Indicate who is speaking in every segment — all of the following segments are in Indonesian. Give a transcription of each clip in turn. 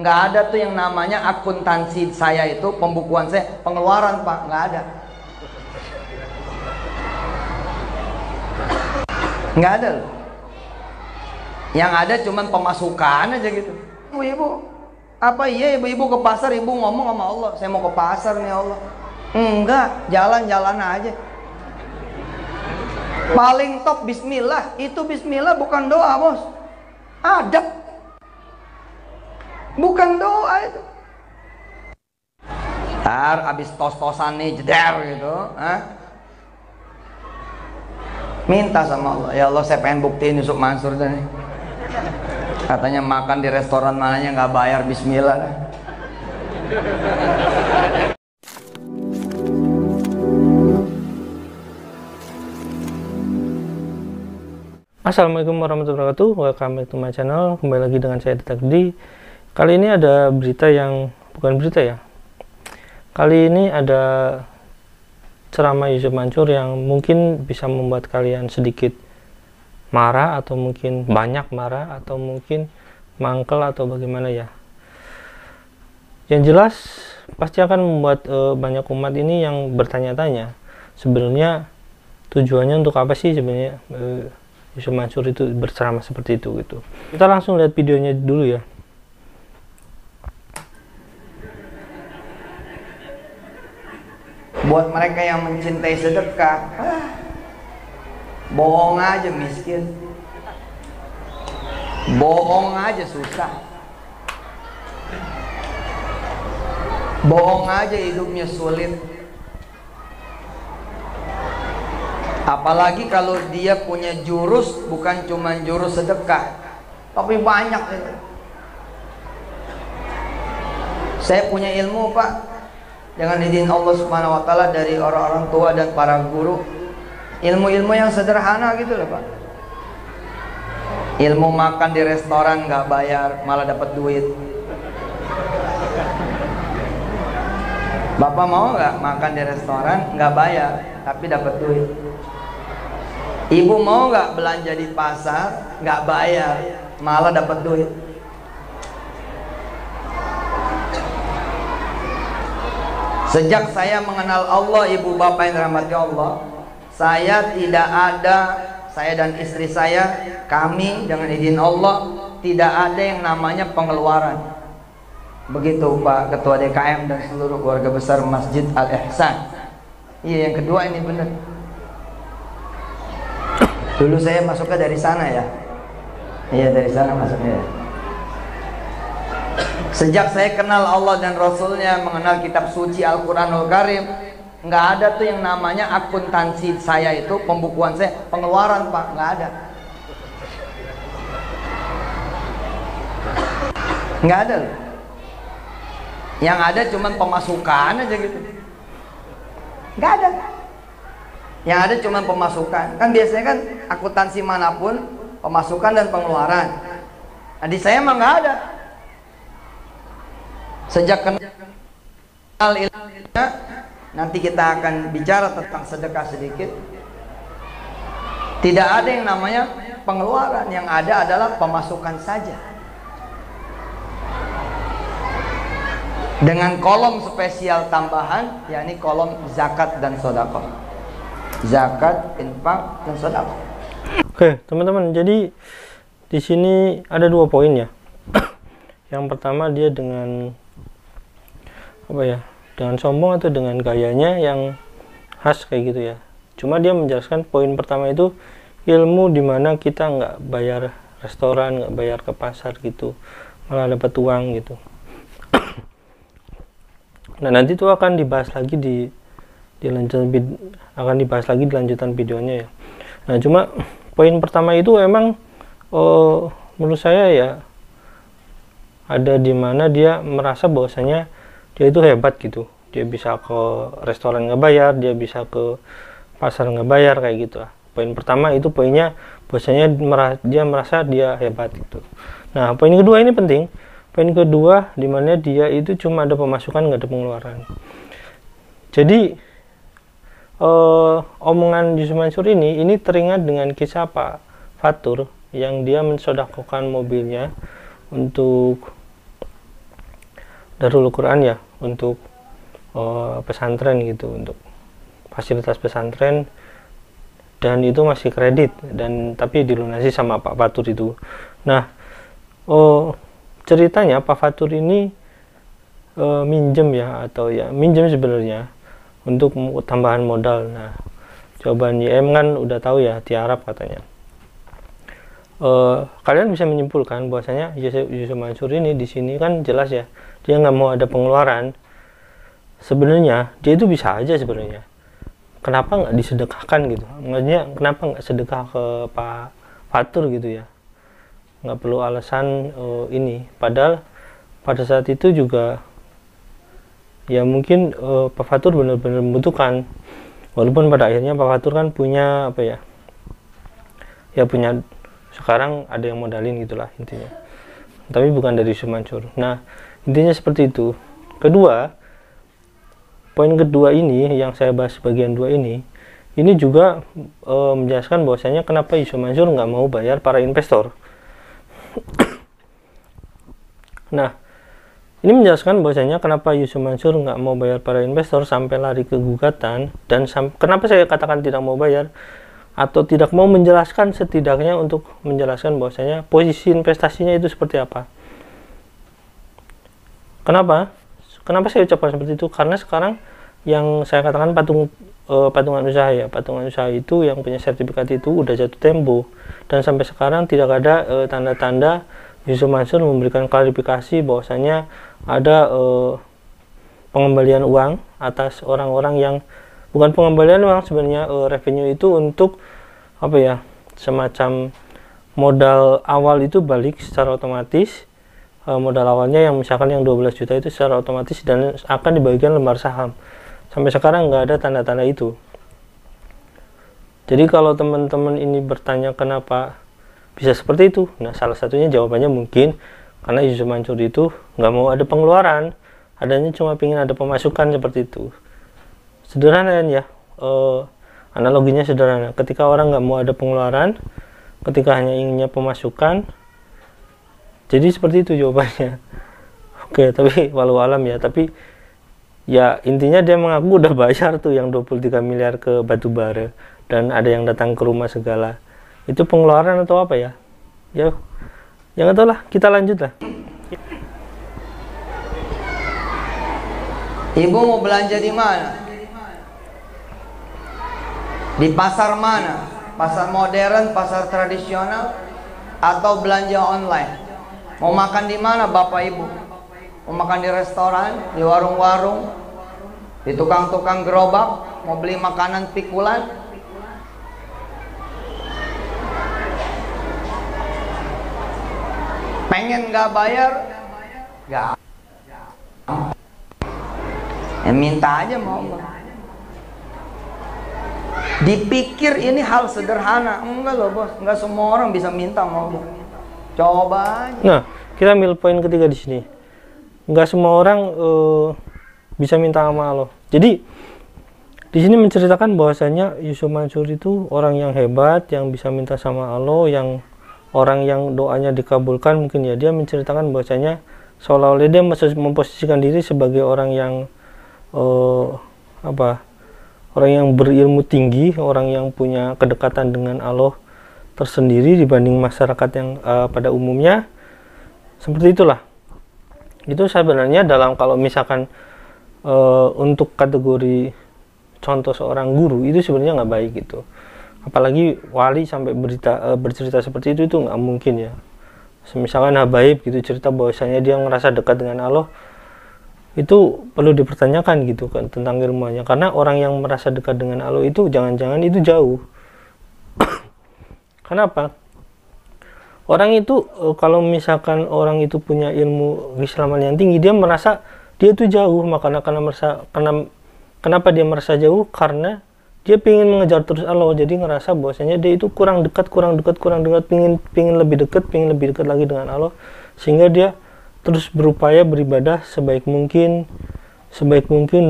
Speaker 1: Nggak ada tuh yang namanya akuntansi saya itu, pembukuan saya, pengeluaran Pak, nggak ada. Nggak ada loh. Yang ada cuman pemasukan aja gitu. Ibu, apa iya ibu-ibu ke pasar, ibu ngomong sama Allah, saya mau ke pasar nih Allah. Enggak, jalan-jalan aja. Paling top bismillah, itu bismillah bukan doa bos, adab, bukan doa itu. Ntar abis tos-tosan nih jeder gitu, minta sama Allah, ya Allah saya pengen buktiin Yusuf Mansur nih. Katanya makan di restoran mananya nggak bayar bismillah.
Speaker 2: Assalamualaikum warahmatullahi wabarakatuh. Welcome back to my channel. Kembali lagi dengan saya Detakdi. Kali ini ada berita yang bukan berita ya. Kali ini ada ceramah Yusuf Mansur yang mungkin bisa membuat kalian sedikit marah, atau mungkin banyak marah, atau mungkin mangkel, atau bagaimana ya. Yang jelas pasti akan membuat banyak umat ini yang bertanya-tanya, sebenarnya tujuannya untuk apa sih sebenarnya Yusuf Mansur itu berceramah seperti itu gitu. Kita langsung lihat videonya dulu ya.
Speaker 1: Buat mereka yang mencintai sedekah, bohong aja miskin, bohong aja susah, bohong aja hidupnya sulit. Apalagi kalau dia punya jurus, bukan cuma jurus sedekah, tapi banyak itu. Saya punya ilmu Pak, dengan izin Allah Subhanahu wa Ta'ala, dari orang-orang tua dan para guru, ilmu-ilmu yang sederhana gitu loh Pak. Ilmu makan di restoran nggak bayar, malah dapat duit. Bapak mau nggak makan di restoran nggak bayar tapi dapat duit? Ibu mau nggak belanja di pasar nggak bayar malah dapat duit? Sejak saya mengenal Allah, ibu bapak yang dirahmati Allah, saya dan istri saya, kami dengan izin Allah tidak ada yang namanya pengeluaran. Begitu Pak Ketua DKM dan seluruh keluarga besar Masjid Al-Ihsan. Iya, yang kedua ini benar. Dulu saya masuknya dari sana ya. Iya, dari sana masuknya. Sejak saya kenal Allah dan Rasulnya, mengenal kitab suci Al-Quranul Karim, nggak ada tuh yang namanya akuntansi saya itu, pembukuan saya, pengeluaran Pak, nggak ada. Nggak ada loh. Yang ada cuman pemasukan aja gitu. Nggak ada. Yang ada cuman pemasukan. Kan biasanya kan akuntansi manapun pemasukan dan pengeluaran. Nah, di saya mah nggak ada. Sejak kenal ilmunya, nanti kita akan bicara tentang sedekah sedikit. Tidak ada yang namanya pengeluaran, yang ada adalah pemasukan saja. Dengan kolom spesial tambahan, yakni kolom zakat dan sedekah. Zakat, infak, dan sedekah.
Speaker 2: Oke, teman-teman, jadi di sini ada dua poin ya. Yang pertama, dia dengan apa ya? Dengan sombong atau dengan gayanya yang khas kayak gitu ya. Cuma dia menjelaskan poin pertama itu ilmu dimana kita nggak bayar restoran, nggak bayar ke pasar gitu, malah dapat uang gitu. Nah, nanti itu akan dibahas lagi di lanjutan videonya ya. Nah, cuma poin pertama itu emang menurut saya ya, ada di mana dia merasa bahwasanya dia itu hebat gitu. Dia bisa ke restoran nggak bayar, dia bisa ke pasar nggak bayar kayak gitu lah. Poin pertama itu poinnya bahwasanya dia merasa dia hebat gitu. Nah, poin kedua ini penting. Poin kedua dimana dia itu cuma ada pemasukan nggak ada pengeluaran. Jadi omongan Yusuf Mansur ini teringat dengan kisah Pak Fatur yang dia mensedekahkan mobilnya untuk Darul Quran ya, untuk pesantren gitu, untuk fasilitas pesantren, dan itu masih kredit, dan tapi dilunasi sama Pak Fatur itu. Nah, ceritanya Pak Fatur ini minjem ya, atau ya minjem sebenarnya untuk tambahan modal. Nah, jawaban YM kan udah tahu ya, di Arab katanya. Kalian bisa menyimpulkan bahwasanya Yusuf Mansur ini di sini kan jelas ya, dia nggak mau ada pengeluaran. Sebenarnya dia itu bisa aja sebenarnya, kenapa nggak disedekahkan gitu, maksudnya kenapa nggak sedekah ke Pak Fatur gitu ya, nggak perlu alasan ini. Padahal pada saat itu juga ya mungkin Pak Fatur benar-benar membutuhkan, walaupun pada akhirnya Pak Fatur kan punya apa ya, ya punya, sekarang ada yang modalin gitulah intinya, tapi bukan dari Yusuf Mansur. Nah, intinya seperti itu. Poin kedua ini yang saya bahas bagian 2 ini juga menjelaskan bahwasanya kenapa Yusuf Mansur nggak mau bayar para investor. Nah, ini menjelaskan bahwasanya kenapa Yusuf Mansur nggak mau bayar para investor sampai lari ke gugatan, dan kenapa saya katakan tidak mau bayar atau tidak mau menjelaskan, setidaknya untuk menjelaskan bahwasanya posisi investasinya itu seperti apa. Kenapa saya ucapkan seperti itu? Karena sekarang yang saya katakan patungan usaha ya, patungan usaha itu yang punya sertifikat itu udah jatuh tempo, dan sampai sekarang tidak ada tanda-tanda Yusuf Mansur memberikan klarifikasi bahwasanya ada pengembalian uang atas orang-orang yang bukan pengembalian uang sebenarnya, revenue itu untuk apa ya, semacam modal awal itu balik secara otomatis. Modal awalnya yang misalkan yang 12 juta itu secara otomatis dan akan dibagikan lembar saham. Sampai sekarang nggak ada tanda-tanda itu. Jadi kalau teman-teman ini bertanya kenapa bisa seperti itu, nah salah satunya jawabannya mungkin karena Yusuf Mansur itu nggak mau ada pengeluaran, adanya cuma pengen ada pemasukan seperti itu. Sederhana ya, analoginya sederhana. Ketika orang nggak mau ada pengeluaran, ketika hanya inginnya pemasukan, jadi seperti itu jawabannya. Oke, tapi walau alam ya, tapi ya intinya dia mengaku udah bayar tuh yang 23 miliar ke batubara, dan ada yang datang ke rumah segala. Itu pengeluaran atau apa ya? Ya, jangan tahu lah, kita lanjut lah.
Speaker 1: Ibu mau belanja di mana? Di pasar mana? Pasar modern, pasar tradisional, atau belanja online? Mau makan di mana Bapak Ibu? Mau makan di restoran, di warung-warung, di tukang-tukang gerobak, mau beli makanan pikulan? Pengen nggak bayar? Nggak. Ya minta aja mau. Dipikir ini hal sederhana, enggak loh bos, enggak semua orang bisa minta mau. Coba aja.
Speaker 2: Nah, kita ambil poin ketiga di sini. Nggak semua orang bisa minta sama Allah. Jadi di sini menceritakan bahwasanya Yusuf Mansur itu orang yang hebat, yang bisa minta sama Allah, yang orang yang doanya dikabulkan. Mungkin ya dia menceritakan bahwasanya seolah-olah dia memposisikan diri sebagai orang yang orang yang berilmu tinggi, orang yang punya kedekatan dengan Allah tersendiri dibanding masyarakat yang pada umumnya. Seperti itulah. Itu sebenarnya dalam, kalau misalkan untuk kategori contoh seorang guru itu sebenarnya nggak baik gitu. Apalagi wali sampai bercerita seperti itu nggak mungkin ya. Misalkan Habaib gitu cerita bahwasanya dia ngerasa dekat dengan Allah, itu perlu dipertanyakan gitu kan tentang ilmunya, karena orang yang merasa dekat dengan Allah itu jangan-jangan itu jauh. Kenapa? Orang itu kalau misalkan orang itu punya ilmu keislaman yang tinggi, dia merasa dia itu jauh. Makanya kenapa dia merasa jauh? Karena dia ingin mengejar terus Allah, jadi ngerasa bahwasanya dia itu kurang dekat, pingin lebih dekat lagi dengan Allah, sehingga dia terus berupaya beribadah sebaik mungkin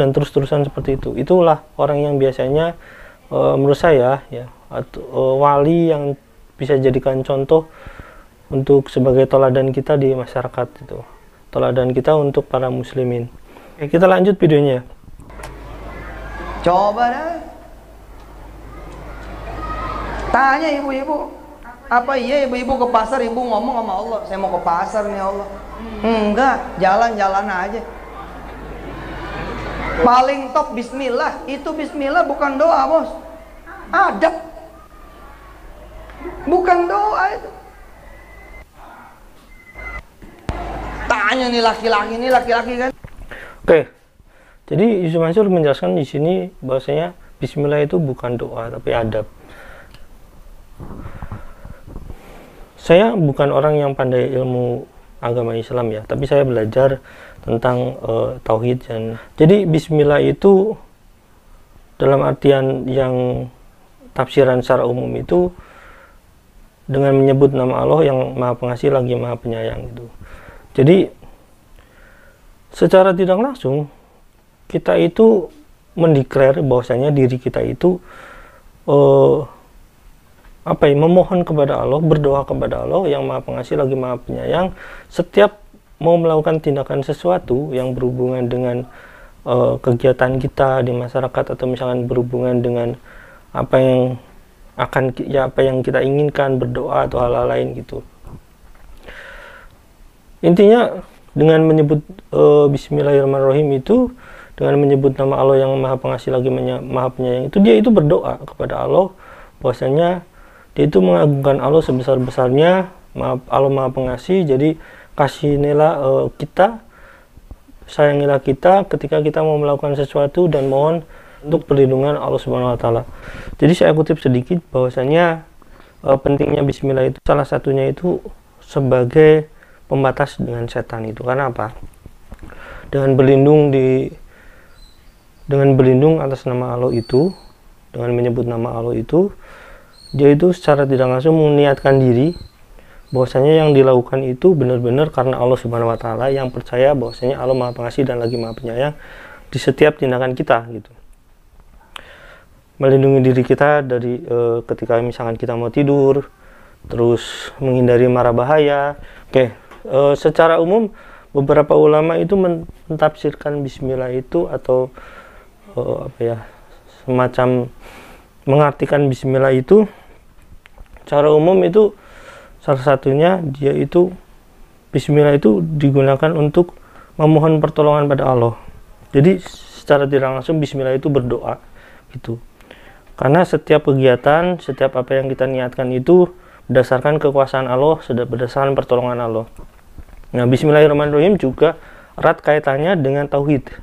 Speaker 2: dan terus-terusan seperti itu. Itulah orang yang biasanya menurut saya ya, atau wali yang bisa jadikan contoh untuk sebagai teladan kita di masyarakat itu. teladan kita untuk para muslimin. Oke, kita lanjut videonya.
Speaker 1: Coba dah. Tanya ibu-ibu. Apa iya ibu-ibu ke pasar, ibu ngomong sama Allah, saya mau ke pasar nih Allah. Enggak, jalan-jalan aja. Paling top bismillah. Itu bismillah bukan doa, bos. Adab. Bukan doa itu. Tanya nih laki-laki kan.
Speaker 2: Oke. Jadi Yusuf Mansur menjelaskan di sini bahwasanya bismillah itu bukan doa tapi adab. Saya bukan orang yang pandai ilmu agama Islam ya, tapi saya belajar tentang tauhid. Dan jadi bismillah itu dalam artian yang tafsiran secara umum itu dengan menyebut nama Allah yang Maha Pengasih lagi Maha Penyayang gitu. Jadi secara tidak langsung kita itu mendeklar bahwasanya diri kita itu memohon kepada Allah, berdoa kepada Allah yang Maha Pengasih lagi Maha Penyayang setiap mau melakukan tindakan sesuatu yang berhubungan dengan kegiatan kita di masyarakat, atau misalkan berhubungan dengan apa yang kita inginkan, berdoa atau hal-hal lain gitu. Intinya dengan menyebut Bismillahirrahmanirrahim itu, dengan menyebut nama Allah yang Maha Pengasih lagi Maha Penyayang itu, dia itu berdoa kepada Allah bahwasanya dia itu mengagungkan Allah sebesar-besarnya, Allah Maha Pengasih. Jadi kasihnilah kita, sayangilah kita ketika kita mau melakukan sesuatu dan mohon untuk perlindungan Allah Subhanahu wa taala. Jadi saya kutip sedikit bahwasanya pentingnya bismillah itu salah satunya itu sebagai pembatas dengan setan itu. Karena apa? Dengan berlindung atas nama Allah itu, dengan menyebut nama Allah itu, dia itu secara tidak langsung meniatkan diri bahwasanya yang dilakukan itu benar-benar karena Allah Subhanahu wa taala, yang percaya bahwasanya Allah Maha Pengasih dan lagi Maha Penyayang di setiap tindakan kita gitu. Melindungi diri kita dari ketika misalkan kita mau tidur, terus menghindari mara bahaya. Oke, secara umum beberapa ulama itu mentafsirkan bismillah itu atau semacam mengartikan bismillah itu secara umum itu salah satunya dia itu bismillah itu digunakan untuk memohon pertolongan pada Allah. Jadi secara tidak langsung bismillah itu berdoa gitu. Karena setiap kegiatan, setiap apa yang kita niatkan itu berdasarkan kekuasaan Allah, berdasarkan pertolongan Allah. Nah, bismillahirrahmanirrahim juga erat kaitannya dengan tauhid.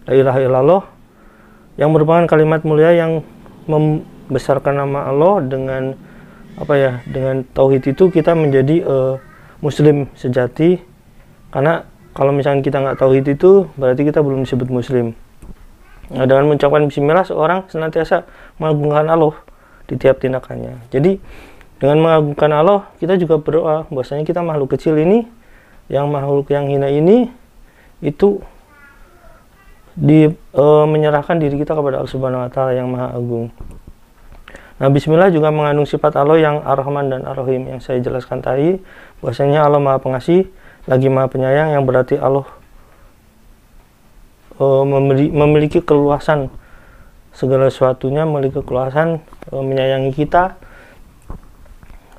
Speaker 2: La ilaha illallah yang merupakan kalimat mulia yang membesarkan nama Allah. Dengan tauhid itu kita menjadi muslim sejati. Karena kalau misalnya kita nggak tauhid itu berarti kita belum disebut muslim. Nah, dengan mengucapkan bismillah seorang senantiasa mengagungkan Allah di tiap tindakannya. Jadi dengan mengagungkan Allah kita juga berdoa bahwasanya kita makhluk kecil ini, makhluk yang hina ini itu menyerahkan diri kita kepada Allah Subhanahu wa taala yang Maha Agung. Nah, bismillah juga mengandung sifat Allah yang Ar-Rahman dan Ar-Rahim yang saya jelaskan tadi, bahwasanya Allah Maha Pengasih lagi Maha Penyayang, yang berarti Allah memiliki keluasan segala sesuatunya, memiliki keluasan menyayangi kita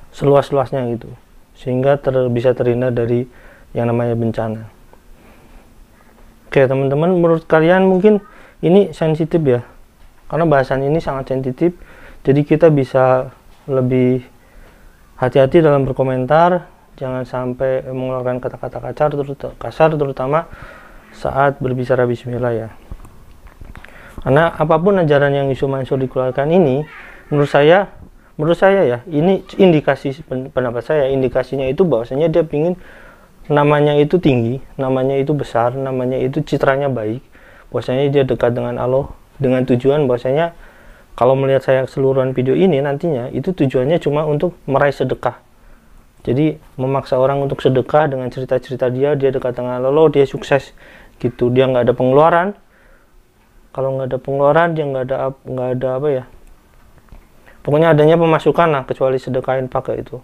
Speaker 2: seluas-luasnya gitu, sehingga bisa terhindar dari yang namanya bencana. Oke teman-teman, menurut kalian mungkin ini sensitif ya, karena bahasan ini sangat sensitif. Jadi kita bisa lebih hati-hati dalam berkomentar, jangan sampai mengeluarkan kata-kata kasar terutama saat berbicara bismillah ya. Karena apapun ajaran yang Yusuf Mansur dikeluarkan ini, menurut saya ya, ini indikasi pendapat saya, indikasinya itu bahwasanya dia ingin namanya itu tinggi, namanya itu besar, namanya itu citranya baik, bahwasanya dia dekat dengan Allah, dengan tujuan bahwasanya kalau melihat saya keseluruhan video ini nantinya itu tujuannya cuma untuk meraih sedekah. Jadi memaksa orang untuk sedekah dengan cerita-cerita dia dekat dengan Allah, dia sukses gitu, dia nggak ada pengeluaran. Kalau nggak ada pengeluaran, dia nggak ada apa ya, pokoknya adanya pemasukan lah, kecuali sedekahin pakai itu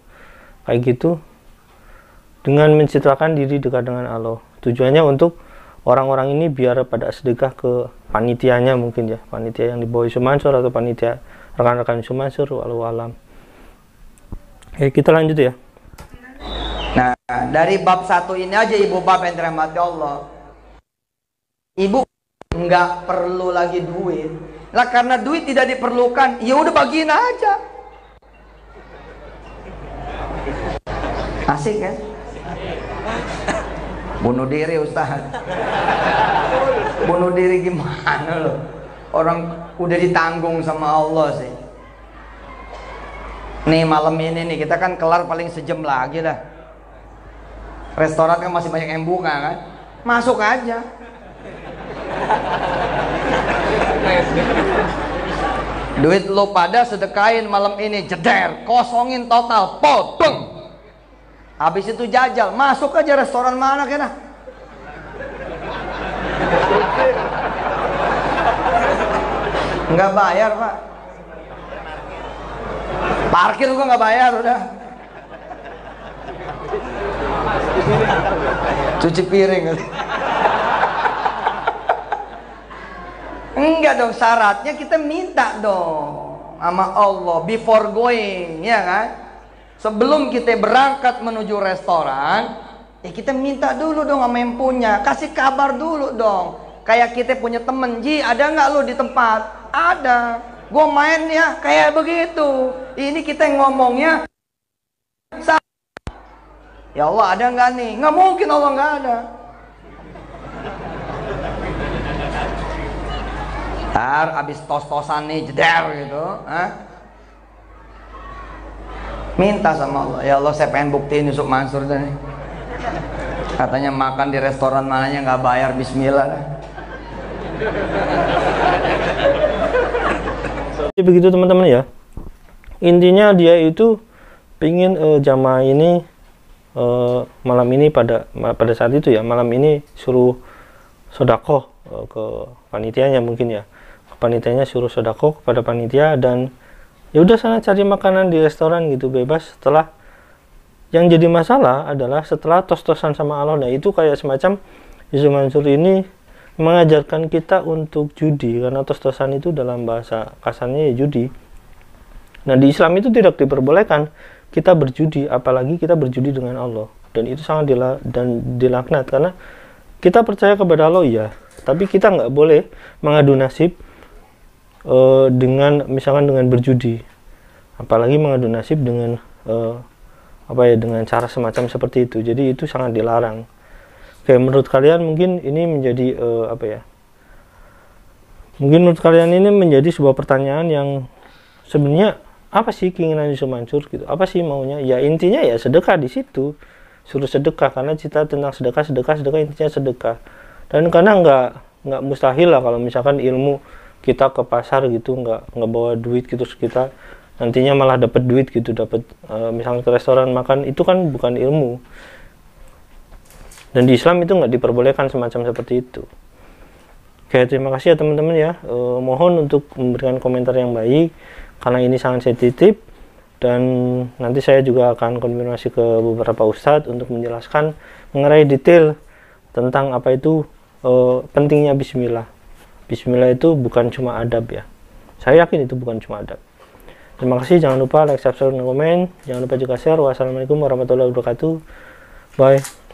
Speaker 2: kayak gitu. dengan mencitrakan diri dekat dengan Allah. Tujuannya untuk orang-orang ini biar pada sedekah ke panitianya mungkin ya, panitia yang di bawah Yusuf Mansur atau panitia rekan-rekan Yusuf Mansur, walau alam. Oke, kita lanjut ya.
Speaker 1: Nah, dari bab 1 ini aja ibu bapak yang dirahmati Allah, ibu nggak perlu lagi duit lah, karena duit tidak diperlukan, ya udah bagiin aja. Asik kan? Bunuh diri Ustaz. Bunuh diri gimana loh? Orang udah ditanggung sama Allah sih. Nih malam ini nih kita kan kelar paling sejam lagi dah. Restoran kan masih banyak yang buka kan? Masuk aja. Duit lo pada sedekain malam ini, jeder, kosongin total, potong. Habis itu jajal, masuk aja restoran mana kena. Nggak bayar pak. Parkir juga nggak bayar udah. Cuci piring. Enggak dong, syaratnya kita minta dong sama Allah before going, ya kan? Sebelum kita berangkat menuju restoran, ya kita minta dulu dong sama yang punya, kasih kabar dulu dong. Kayak kita punya temen, Ji, ada nggak lo di tempat? Ada. Gue main ya kayak begitu. Ini kita ngomongnya, ya Allah ada nggak nih? Nggak mungkin Allah nggak ada. Abis tos-tosan nih jeder gitu, minta sama Allah, ya Allah saya pengen buktiin Yusuf Mansur nih. Katanya makan di restoran mananya nggak bayar, bismillah.
Speaker 2: Begitu teman-teman ya. Intinya dia itu pingin jamaah ini malam ini pada saat itu ya, malam ini suruh sodakoh ke panitianya mungkin ya. Panitianya suruh sodakoh kepada panitia, dan ya udah sana cari makanan di restoran gitu bebas. Setelah yang jadi masalah adalah setelah tos-tosan sama Allah. Nah itu kayak semacam Yusuf Mansur ini mengajarkan kita untuk judi, karena tos-tosan itu dalam bahasa kasarnya ya judi. Nah di Islam itu tidak diperbolehkan kita berjudi, apalagi kita berjudi dengan Allah, dan itu sangat dilaknat, karena kita percaya kepada Allah ya, tapi kita nggak boleh mengadu nasib dengan misalkan dengan berjudi, apalagi mengadu nasib dengan dengan cara semacam seperti itu. Jadi itu sangat dilarang. Oke, menurut kalian mungkin ini menjadi mungkin menurut kalian ini menjadi sebuah pertanyaan yang sebenarnya apa sih keinginan Yusuf Mansur gitu? Apa sih maunya? Ya intinya ya sedekah di situ. Suruh sedekah, karena cerita tentang sedekah intinya sedekah. Dan karena nggak mustahil lah kalau misalkan ilmu kita ke pasar gitu nggak bawa duit gitu, terus kita nantinya malah dapat duit gitu, dapat misalnya ke restoran makan, itu kan bukan ilmu. Dan di Islam itu nggak diperbolehkan semacam seperti itu. Oke, terima kasih ya teman-teman ya. Mohon untuk memberikan komentar yang baik, karena ini sangat sensitif. Dan nanti saya juga akan konfirmasi ke beberapa ustadz untuk menjelaskan mengenai detail tentang apa itu pentingnya bismillah. Bismillah itu bukan cuma adab ya. Saya yakin itu bukan cuma adab. Terima kasih, jangan lupa like, subscribe, dan komen. Jangan lupa juga share. Wassalamualaikum warahmatullahi wabarakatuh. Bye.